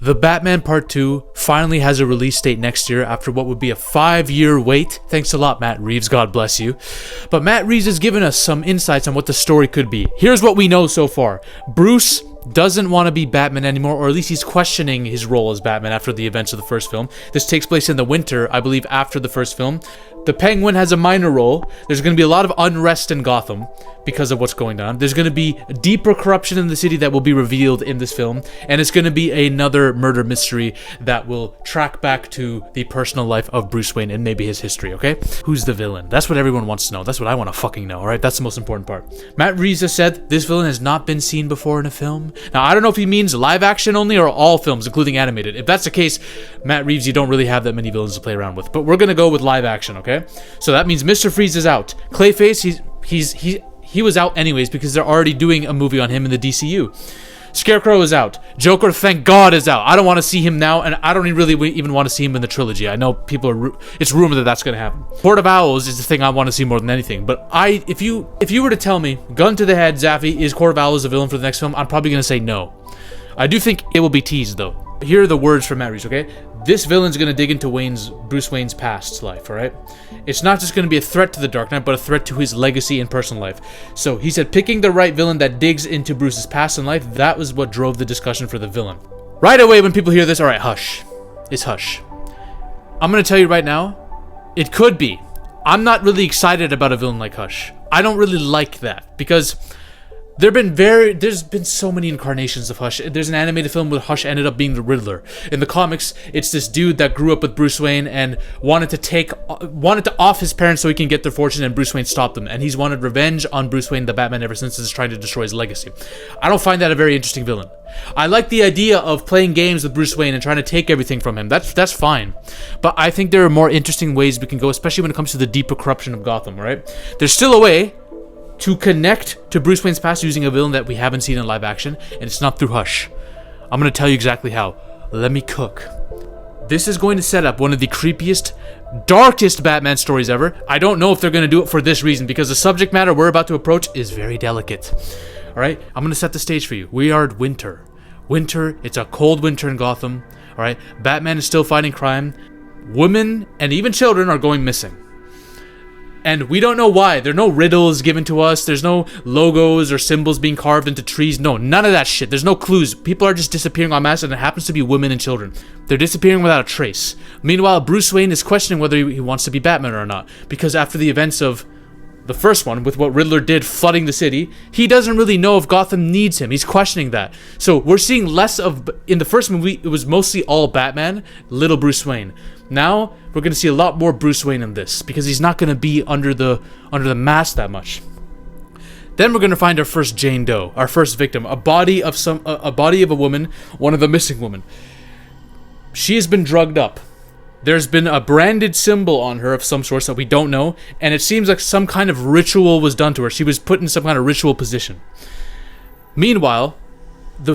The Batman Part 2 finally has a release date next year after what would be a 5-year wait. Thanks a lot, Matt Reeves, God bless you. But Matt Reeves has given us some insights on what the story could be. Here's what we know so far. Bruce doesn't want to be Batman anymore, or at least he's questioning his role as Batman after the events of the first film. This takes place in the winter, I believe, after the first film. The Penguin has a minor role. There's going to be a lot of unrest in Gotham because of what's going on. There's going to be deeper corruption in the city that will be revealed in this film, and it's going to be another murder mystery that will track back to the personal life of Bruce Wayne and maybe his history, okay? Who's the villain? That's what everyone wants to know. That's what I want to fucking know, alright? That's the most important part. Matt Reeves has said this villain has not been seen before in a film. Now, I don't know if he means live action only or all films, including animated. If that's the case, Matt Reeves, you don't really have that many villains to play around with. But we're going to go with live action, okay? So that means Mr. Freeze is out. Clayface, he was out anyways because they're already doing a movie on him in the DCU. Scarecrow is out. Joker, thank God, is out. I don't want to see him now, and I don't really even want to see him in the trilogy. I know people are... It's rumored that that's going to happen. Court of Owls is the thing I want to see more than anything. But if you were to tell me, gun to the head, Zaffy, is Court of Owls a villain for the next film? I'm probably going to say no. I do think it will be teased, though. Here are the words from Matt Reeves, okay? This villain's going to dig into Bruce Wayne's past life, alright? It's not just going to be a threat to the Dark Knight, but a threat to his legacy and personal life. So he said picking the right villain that digs into Bruce's past and life, that was what drove the discussion for the villain. Right away when people hear this, alright, hush. It's hush. I'm going to tell you right now, it could be. I'm not really excited about a villain like Hush. I don't really like that, because... There's been so many incarnations of Hush. There's an animated film where Hush ended up being the Riddler. In the comics, it's this dude that grew up with Bruce Wayne and wanted to off his parents so he can get their fortune, and Bruce Wayne stopped him. And he's wanted revenge on Bruce Wayne, the Batman, ever since, is trying to destroy his legacy. I don't find that a very interesting villain. I like the idea of playing games with Bruce Wayne and trying to take everything from him. That's fine. But I think there are more interesting ways we can go, especially when it comes to the deeper corruption of Gotham, right? There's still a way to connect to Bruce Wayne's past using a villain that we haven't seen in live action, and it's not through Hush. I'm going to tell you exactly how. Let me cook. This is going to set up one of the creepiest, darkest Batman stories ever. I don't know if they're going to do it for this reason, because the subject matter we're about to approach is very delicate. Alright, I'm going to set the stage for you. We are at winter. Winter, it's a cold winter in Gotham. Alright, Batman is still fighting crime. Women and even children are going missing. And we don't know why. There are no riddles given to us. There's no logos or symbols being carved into trees. No, none of that shit. There's no clues. People are just disappearing en masse, and it happens to be women and children. They're disappearing without a trace. Meanwhile, Bruce Wayne is questioning whether he wants to be Batman or not. Because after the events of the first one, with what Riddler did flooding the city, he doesn't really know if Gotham needs him. He's questioning that. So we're seeing less of... In the first movie, it was mostly all Batman, little Bruce Wayne. Now, we're going to see a lot more Bruce Wayne in this, because he's not going to be under the mask that much. Then we're going to find our first Jane Doe, our first victim, a body of a woman, one of the missing women. She has been drugged up. There's been a branded symbol on her of some sort that we don't know, and it seems like some kind of ritual was done to her. She was put in some kind of ritual position. Meanwhile,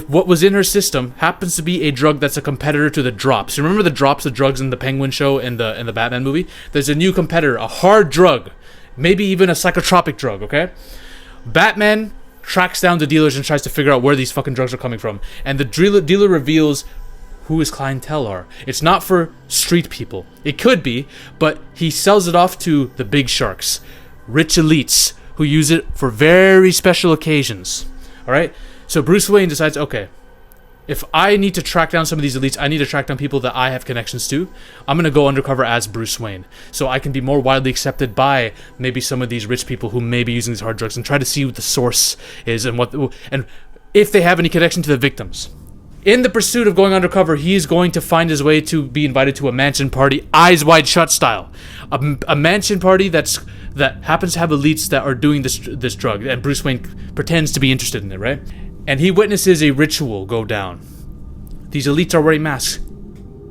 what was in her system happens to be a drug that's a competitor to the drops. You remember the drops, the drugs in the Penguin show and the Batman movie? There's a new competitor, a hard drug, maybe even a psychotropic drug, okay? Batman tracks down the dealers and tries to figure out where these fucking drugs are coming from. And the dealer reveals who his clientele are. It's not for street people. It could be, but he sells it off to the big sharks, rich elites who use it for very special occasions. Alright? So Bruce Wayne decides, okay, if I need to track down some of these elites, I need to track down people that I have connections to. I'm going to go undercover as Bruce Wayne, so I can be more widely accepted by maybe some of these rich people who may be using these hard drugs, and try to see what the source is and if they have any connection to the victims. In the pursuit of going undercover, he is going to find his way to be invited to a mansion party, eyes wide shut style. A mansion party that happens to have elites that are doing this drug, and Bruce Wayne pretends to be interested in it, right? And he witnesses a ritual go down. These elites are wearing masks.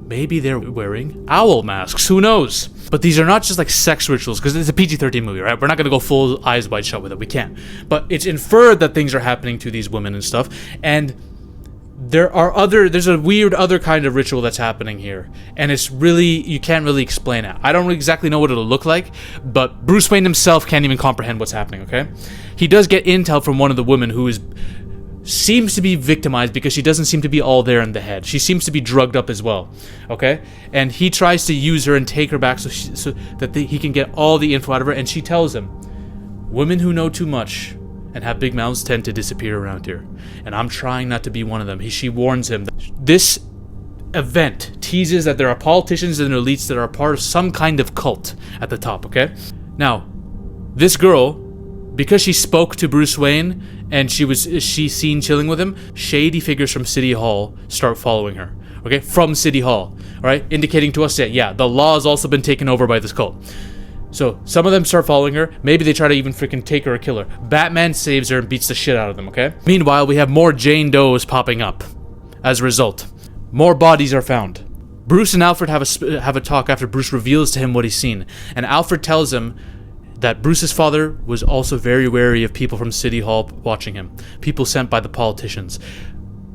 Maybe they're wearing owl masks, who knows? But these are not just like sex rituals, because it's a PG-13 movie, right? We're not going to go full eyes wide shut with it, we can't. But it's inferred that things are happening to these women and stuff, and there's a weird other kind of ritual that's happening here, and it's really, you can't really explain it. I don't exactly know what it'll look like, but Bruce Wayne himself can't even comprehend what's happening, okay? He does get intel from one of the women who is seems to be victimized because she doesn't seem to be all there in the head. She seems to be drugged up as well, okay? And he tries to use her and take her back so that he can get all the info out of her, and she tells him, women who know too much and have big mouths tend to disappear around here, and I'm trying not to be one of them. She warns him that this event teases that there are politicians and elites that are part of some kind of cult at the top, okay? Now, this girl, because she spoke to Bruce Wayne and she's seen chilling with him, shady figures from City Hall start following her, okay? From City Hall, all right? Indicating to us that, yeah, the law has also been taken over by this cult. So some of them start following her. Maybe they try to even freaking take her or kill her. Batman saves her and beats the shit out of them, okay? Meanwhile, we have more Jane Does popping up. As a result, more bodies are found. Bruce and Alfred have a talk after Bruce reveals to him what he's seen. And Alfred tells him that Bruce's father was also very wary of people from City Hall watching him. People sent by the politicians.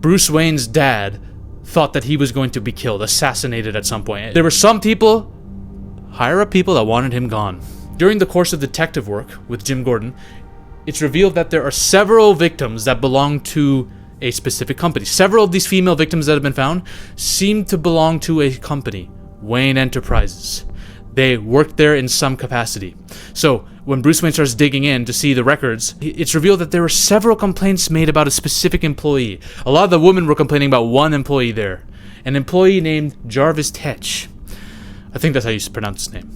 Bruce Wayne's dad thought that he was going to be killed, assassinated at some point. There were some people, higher up people, that wanted him gone. During the course of detective work with Jim Gordon, it's revealed that there are several victims that belong to a specific company. Several of these female victims that have been found seem to belong to a company, Wayne Enterprises. They worked there in some capacity. So when Bruce Wayne starts digging in to see the records, it's revealed that there were several complaints made about a specific employee. A lot of the women were complaining about one employee there, an employee named Jarvis Tetch. I think that's how you pronounce his name.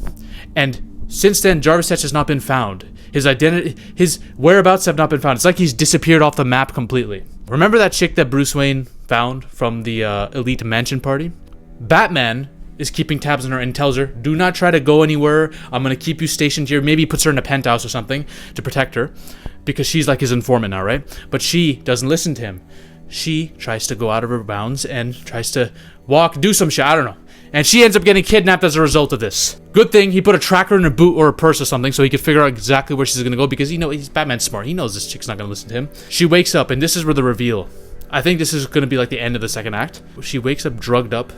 And since then, Jarvis Tetch has not been found. His identity, his whereabouts have not been found. It's like he's disappeared off the map completely. Remember that chick that Bruce Wayne found from the elite mansion party? Batman is keeping tabs on her and tells her, do not try to go anywhere. I'm going to keep you stationed here. Maybe he puts her in a penthouse or something to protect her because she's like his informant now, right? But she doesn't listen to him. She tries to go out of her bounds and tries to do some shit. I don't know. And she ends up getting kidnapped as a result of this. Good thing he put a tracker in her boot or a purse or something so he could figure out exactly where she's going to go because, he's Batman smart. He knows this chick's not going to listen to him. She wakes up, and this is where the reveal. I think this is going to be like the end of the second act. She wakes up drugged up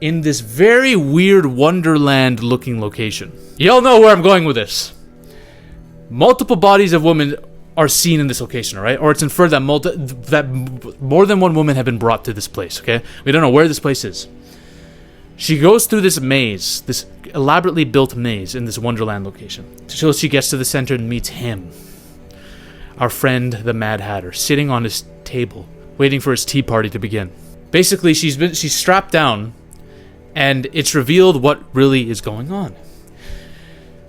in this very weird Wonderland-looking location. Y'all know where I'm going with this. Multiple bodies of women are seen in this location, all right? Or it's inferred that more than one woman have been brought to this place, okay? We don't know where this place is. She goes through this maze, this elaborately built maze in this Wonderland location, until she gets to the center and meets him, our friend the Mad Hatter, sitting on his table, waiting for his tea party to begin. Basically, she's strapped down, and it's revealed what really is going on.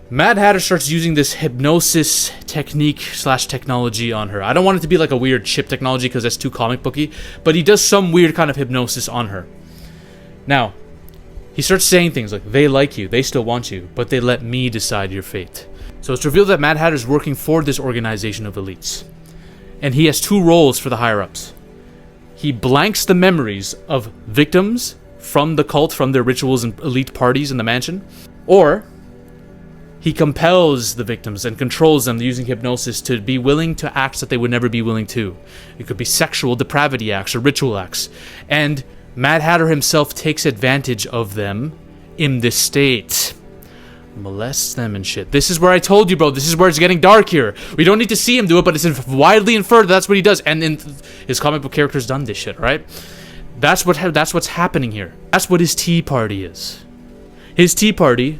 Mad Hatter starts using this hypnosis technique / technology on her. I don't want it to be like a weird chip technology because that's too comic booky, but he does some weird kind of hypnosis on her. Now, he starts saying things like, they like you, they still want you, but they let me decide your fate. So it's revealed that Mad Hatter is working for this organization of elites. And he has two roles for the higher-ups. He blanks the memories of victims from the cult, from their rituals and elite parties in the mansion, or he compels the victims and controls them using hypnosis to be willing to acts that they would never be willing to. It could be sexual depravity acts or ritual acts. And Mad Hatter himself takes advantage of them in this state. Molests them and shit. This is where I told you, bro. This is where it's getting dark here. We don't need to see him do it, but it's widely inferred that's what he does. And in his comic book character's done this shit, right? That's what's happening here. That's what his tea party is. His tea party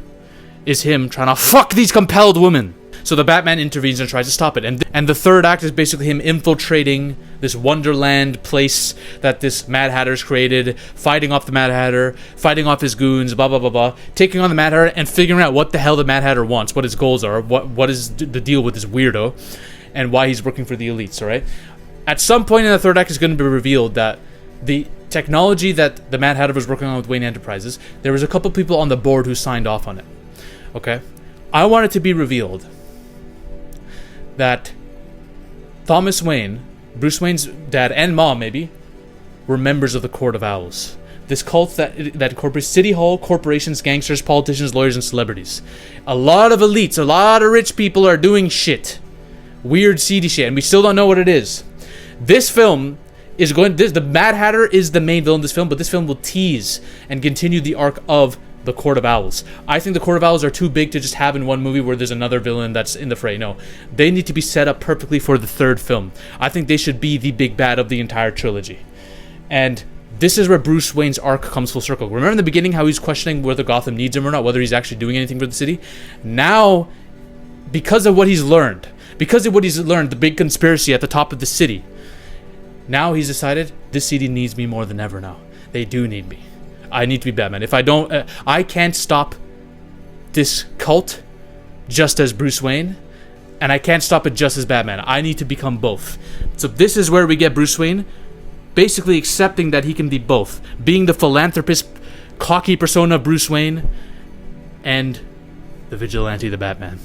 is him trying to fuck these compelled women. So the Batman intervenes and tries to stop it. And the third act is basically him infiltrating this Wonderland place that this Mad Hatter's created, fighting off the Mad Hatter, fighting off his goons, blah, blah, blah, blah, taking on the Mad Hatter and figuring out what the hell the Mad Hatter wants, what his goals are, what is the deal with this weirdo, and why he's working for the elites, all right? At some point in the third act, it's going to be revealed that the technology that the Mad Hatter was working on with Wayne Enterprises, there was a couple people on the board who signed off on it, okay? I want it to be revealed that Thomas Wayne, Bruce Wayne's dad and mom maybe, were members of the Court of Owls. This cult that incorporates City Hall, corporations, gangsters, politicians, lawyers, and celebrities. A lot of elites, a lot of rich people are doing shit. Weird, seedy shit, and we still don't know what it is. This film is the Mad Hatter is the main villain in this film, but this film will tease and continue the arc of the Court of Owls. I think the Court of Owls are too big to just have in one movie where there's another villain that's in the fray. No, they need to be set up perfectly for the third film. I think they should be the big bad of the entire trilogy. And this is where Bruce Wayne's arc comes full circle. Remember in the beginning how he's questioning whether Gotham needs him or not, whether he's actually doing anything for the city? Now, because of what he's learned, the big conspiracy at the top of the city, now he's decided this city needs me more than ever now. They do need me. I need to be Batman. If I don't, I can't stop this cult just as Bruce Wayne, and I can't stop it just as Batman. I need to become both. So this is where we get Bruce Wayne basically accepting that he can be both, being the philanthropist, cocky persona of Bruce Wayne, and the vigilante, the Batman.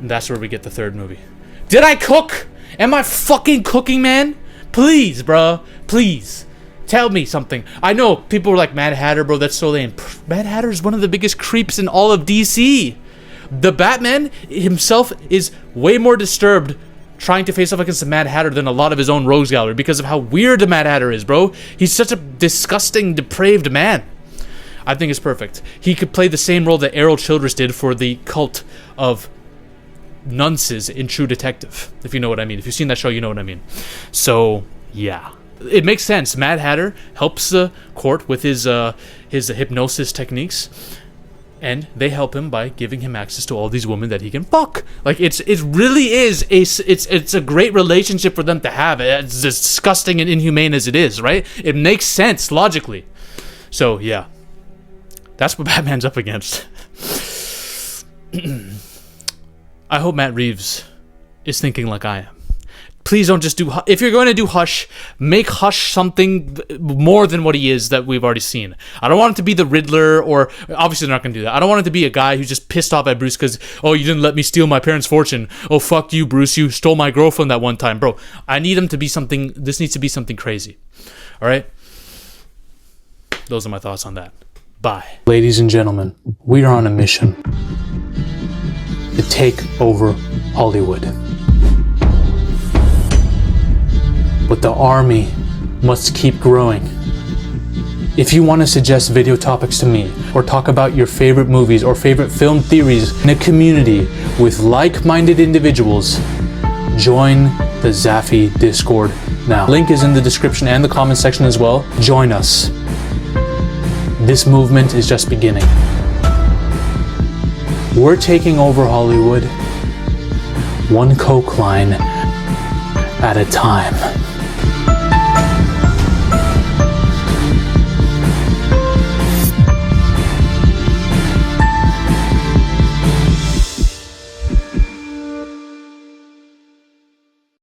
And that's where we get the third movie. Did I cook? Am I fucking cooking, man? Please, bro. Please. Tell me something. I know people were like, Mad Hatter, bro, that's so lame. Mad Hatter is one of the biggest creeps in all of DC. The Batman himself is way more disturbed trying to face off against the Mad Hatter than a lot of his own rogues gallery because of how weird the Mad Hatter is, bro. He's such a disgusting, depraved man. I think it's perfect. He could play the same role that Errol Childress did for the cult of nunces in True Detective, if you know what I mean. If you've seen that show, you know what I mean. So, yeah. It makes sense. Mad Hatter helps the court with his hypnosis techniques, and they help him by giving him access to all these women that he can fuck. Like it really is it's a great relationship for them to have. As disgusting and inhumane as it is, right? It makes sense logically. So yeah, that's what Batman's up against. I hope Matt Reeves is thinking like I am. Please don't just do... If you're going to do Hush, make Hush something more than what he is that we've already seen. I don't want it to be the Riddler, or... Obviously, they're not going to do that. I don't want it to be a guy who's just pissed off at Bruce because, oh, you didn't let me steal my parents' fortune. Oh, fuck you, Bruce. You stole my girlfriend that one time. Bro, I need him to be something... This needs to be something crazy. All right? Those are my thoughts on that. Bye. Ladies and gentlemen, we are on a mission to take over Hollywood. But the army must keep growing. If you want to suggest video topics to me, or talk about your favorite movies or favorite film theories in a community with like-minded individuals, join the Zafy Discord now. Link is in the description and the comment section as well. Join us. This movement is just beginning. We're taking over Hollywood, one coke line at a time.